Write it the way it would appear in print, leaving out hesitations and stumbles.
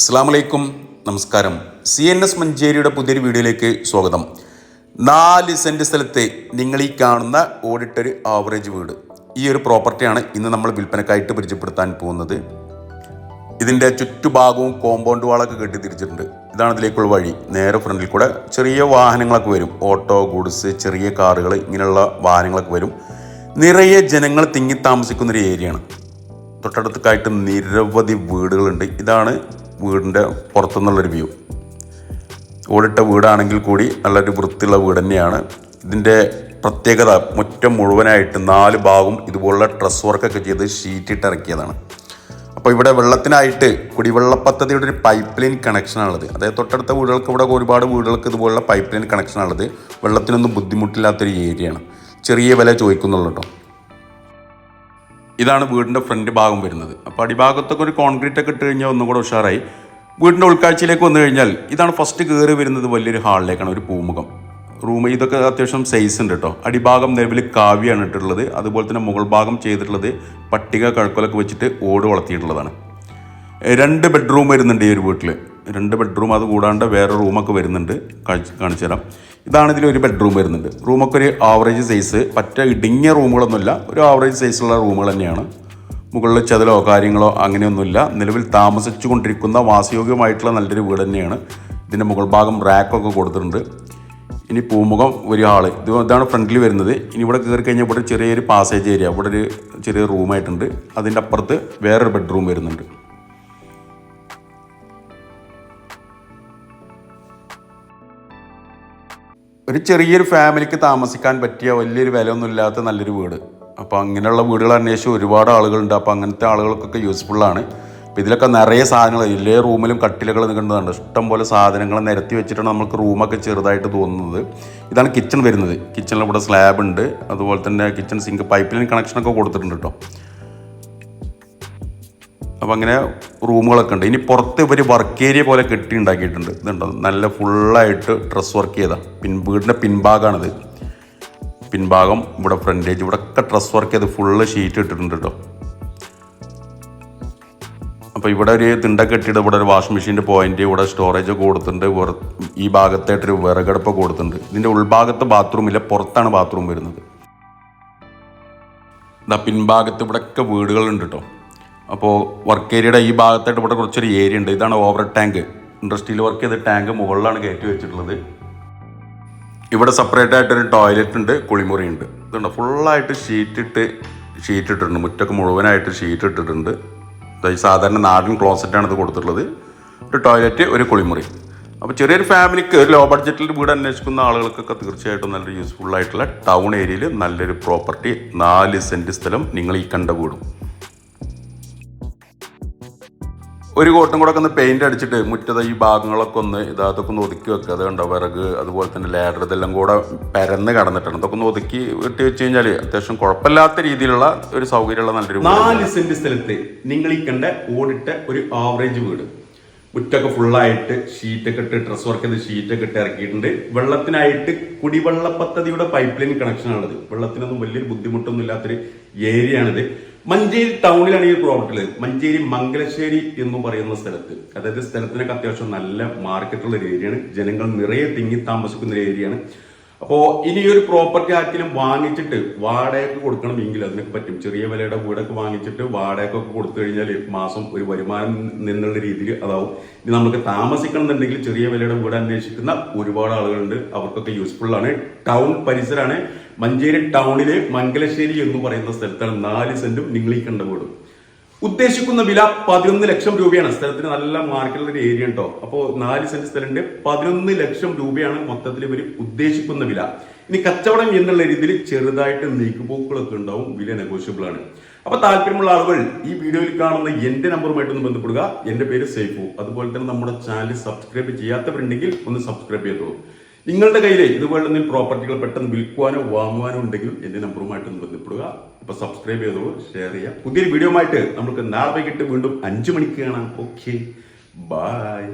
അസ്സലാമലൈക്കും, നമസ്കാരം. CNS മഞ്ചേരിയുടെ പുതിയൊരു വീഡിയോയിലേക്ക് സ്വാഗതം. 4 സെൻറ്റ് സ്ഥലത്ത് നിങ്ങൾ ഈ കാണുന്ന ഓടിട്ടൊരു ആവറേജ് വീട്, ഈ ഒരു പ്രോപ്പർട്ടിയാണ് ഇന്ന് നമ്മൾ വിൽപ്പനക്കായിട്ട് പരിചയപ്പെടുത്താൻ പോകുന്നത്. ഇതിൻ്റെ ചുറ്റുഭാഗവും കോമ്പൗണ്ട് വാളൊക്കെ കെട്ടി തിരിച്ചിട്ടുണ്ട്. ഇതാണ് ഇതിലേക്കുള്ള വഴി. നേരെ ഫ്രണ്ടിൽ കൂടെ ചെറിയ വാഹനങ്ങളൊക്കെ വരും, ഓട്ടോ, ഗുഡ്സ്, ചെറിയ കാറുകൾ, ഇങ്ങനെയുള്ള വാഹനങ്ങളൊക്കെ വരും. നിറയെ ജനങ്ങൾ തിങ്ങി താമസിക്കുന്നൊരു ഏരിയയാണ്. തൊട്ടടുത്തായിട്ട് നിരവധി വീടുകളുണ്ട്. ഇതാണ് വീടിൻ്റെ പുറത്തുനിന്നുള്ളൊരു വ്യൂ. ഓടിട്ട വീടാണെങ്കിൽ കൂടി നല്ലൊരു വൃത്തിയുള്ള വീട് തന്നെയാണ്. ഇതിൻ്റെ പ്രത്യേകത, മുറ്റം മുഴുവനായിട്ട് 4 ഭാഗവും ഇതുപോലുള്ള ട്രസ് വർക്കൊക്കെ ചെയ്ത് ഷീറ്റിട്ട് ഇറക്കിയതാണ്. അപ്പോൾ ഇവിടെ വെള്ളത്തിനായിട്ട് കുടിവെള്ള പദ്ധതിയുടെ ഒരു പൈപ്പ് ലൈൻ കണക്ഷനാണുള്ളത്. അതായത് തൊട്ടടുത്ത വീടുകൾക്ക്, ഇവിടെ ഒരുപാട് വീടുകൾക്ക് ഇതുപോലുള്ള പൈപ്പ് ലൈൻ കണക്ഷനാണുള്ളത്. വെള്ളത്തിനൊന്നും ബുദ്ധിമുട്ടില്ലാത്തൊരു ഏരിയയാണ്. ചെറിയ വില ചോദിക്കുന്നുള്ളൂ കേട്ടോ. ഇതാണ് വീടിൻ്റെ ഫ്രണ്ട് ഭാഗം വരുന്നത്. അപ്പോൾ അടിഭാഗത്തൊക്കെ ഒരു കോൺക്രീറ്റ് ഒക്കെ ഇട്ട് കഴിഞ്ഞാൽ ഒന്നും കൂടെ ഉഷാറായി. വീടിൻ്റെ ഉൾക്കാഴ്ചയിലേക്ക് വന്നു കഴിഞ്ഞാൽ ഇതാണ് ഫസ്റ്റ് കയറി വരുന്നത്. വലിയൊരു ഹാളിലേക്കാണ്, ഒരു പൂമുഖം റൂം. ഇതൊക്കെ അത്യാവശ്യം സൈസ് ഉണ്ട് കേട്ടോ. അടിഭാഗം നിലവിൽ കാവ്യാണ് ഇട്ടിട്ടുള്ളത്. അതുപോലെ തന്നെ മുകൾ ഭാഗം ചെയ്തിട്ടുള്ളത് പട്ടിക കഴക്കൊലൊക്കെ വെച്ചിട്ട് ഓട് വളർത്തിയിട്ടുള്ളതാണ്. 2 ബെഡ്റൂം വരുന്നുണ്ട് ഈ ഒരു വീട്ടിൽ. 2 ബെഡ്റൂം, അത് കൂടാണ്ട് വേറെ റൂമൊക്കെ വരുന്നുണ്ട്. കാണിച്ചു തരാം. ഇതാണ് ഇതിലൊരു ബെഡ്റൂം വരുന്നുണ്ട്. റൂമൊക്കെ ഒരു ആവറേജ് സൈസ്, പറ്റ ഇടുങ്ങിയ റൂമുകളൊന്നുമില്ല, ഒരു ആവറേജ് സൈസുള്ള റൂമുകൾ തന്നെയാണ്. മുകളിൽ ചതലോ കാര്യങ്ങളോ അങ്ങനെയൊന്നുമില്ല. നിലവിൽ താമസിച്ചു കൊണ്ടിരിക്കുന്ന വാസയോഗ്യമായിട്ടുള്ള നല്ലൊരു വീട് തന്നെയാണ്. ഇതിൻ്റെ മുകൾ ഭാഗം റാക്കൊക്കെ കൊടുത്തിട്ടുണ്ട്. ഇനി പൂമുഖം ഒരു ഹാള്, ഇതാണ് ഫ്രണ്ടിൽ വരുന്നത്. ഇനി ഇവിടെ കയറി കഴിഞ്ഞാൽ ഇവിടെ ചെറിയൊരു പാസേജ് ഏരിയ, ഇവിടെ ഒരു ചെറിയ റൂമായിട്ടുണ്ട്. അതിൻ്റെ അപ്പുറത്ത് വേറൊരു ബെഡ്റൂം വരുന്നുണ്ട്. ഒരു ചെറിയൊരു ഫാമിലിക്ക് താമസിക്കാൻ പറ്റിയ വലിയൊരു വിലയൊന്നുമില്ലാത്ത നല്ലൊരു വീട്. അപ്പോൾ അങ്ങനെയുള്ള വീടുകൾ അന്വേഷിച്ച് ഒരുപാട് ആളുകളുണ്ട്. അപ്പോൾ അങ്ങനത്തെ ആളുകൾക്കൊക്കെ യൂസ്ഫുള്ളാണ്. അപ്പോൾ ഇതിലൊക്കെ നിറയെ സാധനങ്ങൾ, എല്ലാ റൂമിലും കട്ടിലുകൾ നിൽക്കുന്നുണ്ട്. ഇഷ്ടംപോലെ സാധനങ്ങൾ നിരത്തി വെച്ചിട്ടാണ് നമുക്ക് റൂമൊക്കെ ചെറുതായിട്ട് തോന്നുന്നത്. ഇതാണ് കിച്ചൺ വരുന്നത്. കിച്ചണിൽ ഇവിടെ സ്ലാബ് ഉണ്ട്. അതുപോലെ തന്നെ കിച്ചൺ സിങ്ക്, പൈപ്പ് ലൈൻ കണക്ഷനൊക്കെ കൊടുത്തിട്ടുണ്ട് കേട്ടോ. അപ്പോൾ അങ്ങനെ റൂമുകളൊക്കെ ഉണ്ട്. ഇനി പുറത്ത് ഇവർ വർക്ക് ഏരിയ പോലെ കെട്ടി ഉണ്ടാക്കിയിട്ടുണ്ട്. ഇതുണ്ടോ, നല്ല ഫുള്ളായിട്ട് ഡ്രസ് വർക്ക് ചെയ്താൽ വീടിൻ്റെ പിൻഭാഗമാണിത്. പിൻഭാഗം, ഇവിടെ ഫ്രണ്ടേജ്, ഇവിടെയൊക്കെ ഡ്രസ് വർക്ക് ചെയ്ത് ഫുള്ള് ഷീറ്റ് ഇട്ടിട്ടുണ്ട് കേട്ടോ. അപ്പോൾ ഇവിടെ ഒരു തിണ്ടൊക്കെ ഇട്ടിട്ട് ഇവിടെ ഒരു വാഷിംഗ് മെഷീൻ്റെ പോയിന്റ്, ഇവിടെ സ്റ്റോറേജ് ഒക്കെ കൊടുത്തിട്ടുണ്ട്. ഈ ഭാഗത്തായിട്ടൊരു വിറകടുപ്പ് കൊടുത്തിട്ടുണ്ട്. ഇതിൻ്റെ ഉൾഭാഗത്ത് ബാത്റൂമില്ല, പുറത്താണ് ബാത്റൂം വരുന്നത്. പിൻഭാഗത്ത് ഇവിടെയൊക്കെ വീടുകളുണ്ട് കേട്ടോ. അപ്പോൾ വർക്ക് ഏരിയയുടെ ഈ ഭാഗത്തായിട്ട് ഇവിടെ കുറച്ചൊരു ഏരിയ ഉണ്ട്. ഇതാണ് ഓവർ ടാങ്ക്. ഇൻഡസ്ട്രിയിൽ വർക്ക് ചെയ്ത ടാങ്ക് മുകളിലാണ് കയറ്റി വെച്ചിട്ടുള്ളത്. ഇവിടെ സെപ്പറേറ്റ് ആയിട്ടൊരു ടോയ്ലറ്റ് ഉണ്ട്, കുളിമുറി ഉണ്ട്. ഇതുണ്ട്, ഫുള്ളായിട്ട് ഷീറ്റ് ഇട്ടിട്ടുണ്ട്. മുറ്റൊക്കെ മുഴുവനായിട്ട് ഷീറ്റ് ഇട്ടിട്ടുണ്ട്. ഈ സാധാരണ നാടൻ ക്ലോസറ്റാണ് ഇത് കൊടുത്തിട്ടുള്ളത്. ഒരു ടോയ്ലറ്റ്, ഒരു കുളിമുറി. അപ്പോൾ ചെറിയൊരു ഫാമിലിക്ക്, ഒരു ലോ ബഡ്ജറ്റിൽ വീട് അന്വേഷിക്കുന്ന ആളുകൾക്കൊക്കെ തീർച്ചയായിട്ടും നല്ലൊരു യൂസ്ഫുള്ളായിട്ടുള്ള ടൗൺ ഏരിയയിൽ നല്ലൊരു പ്രോപ്പർട്ടി. 4 സെൻറ്റ് സ്ഥലം, നിങ്ങൾ ഈ കണ്ട വീടും. ഒരു കോട്ടും കൂടെ ഒക്കെ ഒന്ന് പെയിൻ്റ് അടിച്ചിട്ട് മുറ്റത്ത് ഈ ഭാഗങ്ങളൊക്കെ ഒന്ന് അതൊക്കെ ഒന്ന് ഒതുക്കി വെക്കുക. അത് കണ്ടോ, വിറക്, അതുപോലെ തന്നെ ലാഡർ, ഇതെല്ലാം കൂടെ പരന്ന് കടന്നിട്ടാണ്. അതൊക്കെ ഒന്ന് ഒതുക്കി ഇട്ട് വെച്ച് കഴിഞ്ഞാൽ അത്യാവശ്യം കുഴപ്പമില്ലാത്ത രീതിയിലുള്ള ഒരു സൗകര്യമുള്ള നല്ലൊരു 4 സെൻറ്റ് സ്ഥലത്ത് നിങ്ങൾ ഈ കണ്ട ഓടിട്ട ഒരു ആവറേജ് വീട്. മുറ്റൊക്കെ ഫുള്ളായിട്ട് ഷീറ്റൊക്കെ ഇട്ട് ഡ്രസ് വർക്ക് ചെയ്ത് ഷീറ്റൊക്കെ ഇട്ട് ഇറക്കിയിട്ടുണ്ട്. വെള്ളത്തിനായിട്ട് കുടിവെള്ള പദ്ധതിയുടെ പൈപ്പ് ലൈൻ കണക്ഷനാണുള്ളത്. വെള്ളത്തിനൊന്നും വലിയൊരു ബുദ്ധിമുട്ടൊന്നും ഇല്ലാത്തൊരു ഏരിയയാണിത്. മഞ്ചേരി ടൗണിലാണ് ഈ പ്രോപ്പർട്ടി ഉള്ളത്. മഞ്ചേരി മംഗലശ്ശേരി എന്ന് പറയുന്ന സ്ഥലത്ത്, അതായത് സ്ഥലത്തിനൊക്കെ അത്യാവശ്യം നല്ല മാർക്കറ്റുള്ള ഒരു ഏരിയയാണ്. ജനങ്ങൾ നിറയെ തിങ്ങി താമസിക്കുന്ന ഒരു ഏരിയയാണ്. അപ്പോൾ ഇനി ഒരു പ്രോപ്പർട്ടി ആർക്കെങ്കിലും വാങ്ങിച്ചിട്ട് വാടകയ്ക്ക് കൊടുക്കണമെങ്കിൽ അതിനൊക്കെ പറ്റും. ചെറിയ വിലയുടെ വീടൊക്കെ വാങ്ങിച്ചിട്ട് വാടകയ്ക്കൊക്കെ കൊടുത്തു കഴിഞ്ഞാൽ മാസം ഒരു വരുമാനം നിന്നുള്ള രീതിയിൽ അതാവും. ഇനി നമുക്ക് താമസിക്കണം എന്നുണ്ടെങ്കിൽ ചെറിയ വിലയുടെ വീട് അന്വേഷിക്കുന്ന ഒരുപാട് ആളുകളുണ്ട്. അവർക്കൊക്കെ യൂസ്ഫുൾ ആണ്. ടൗൺ പരിസരമാണ്. മഞ്ചേരി ടൗണിലെ മംഗലശ്ശേരി എന്ന് പറയുന്ന സ്ഥലത്താണ് 4 സെന്റും നിങ്ങൾ ഈ കണ്ട വീടും. ഉദ്ദേശിക്കുന്ന വില 11 ലക്ഷം രൂപയാണ്. സ്ഥലത്തിന് നല്ല മാർക്കറ്റുള്ള ഒരു ഏരിയ ഉണ്ടോ. അപ്പോൾ 4 സെന്റ് സ്ഥലത്തിന്റെ 11 ലക്ഷം രൂപയാണ് മൊത്തത്തിൽ ഇവർ ഉദ്ദേശിക്കുന്ന വില. ഇനി കച്ചവടം എന്നുള്ള രീതിയിൽ ചെറുതായിട്ട് നീക്കുപോക്കുകളൊക്കെ ഉണ്ടാവും. വില നെഗോഷ്യബിൾ ആണ്. അപ്പൊ താല്പര്യമുള്ള ആളുകൾ ഈ വീഡിയോയിൽ കാണുന്ന എന്റെ നമ്പറുമായിട്ടൊന്ന് ബന്ധപ്പെടുക. എന്റെ പേര് സൈഫു. അതുപോലെ തന്നെ നമ്മുടെ ചാനൽ സബ്സ്ക്രൈബ് ചെയ്യാത്തവരുണ്ടെങ്കിൽ ഒന്ന് സബ്സ്ക്രൈബ് ചെയ്തോളൂ. നിങ്ങളുടെ കയ്യിൽ ഇതുപോലെ എന്തെങ്കിലും പ്രോപ്പർട്ടികൾ പെട്ടെന്ന് വിൽക്കുവാനോ വാങ്ങുവാനോ ഉണ്ടെങ്കിലും എന്റെ നമ്പറുമായിട്ടൊന്ന് ബന്ധപ്പെടുക. ഇപ്പൊ സബ്സ്ക്രൈബ് ചെയ്തോളൂ, ഷെയർ ചെയ്യുക. പുതിയൊരു വീഡിയോ ആയിട്ട് നമുക്ക് നാളെ വൈകിട്ട് വീണ്ടും 5 മണിക്ക് കാണാം. Okay, by.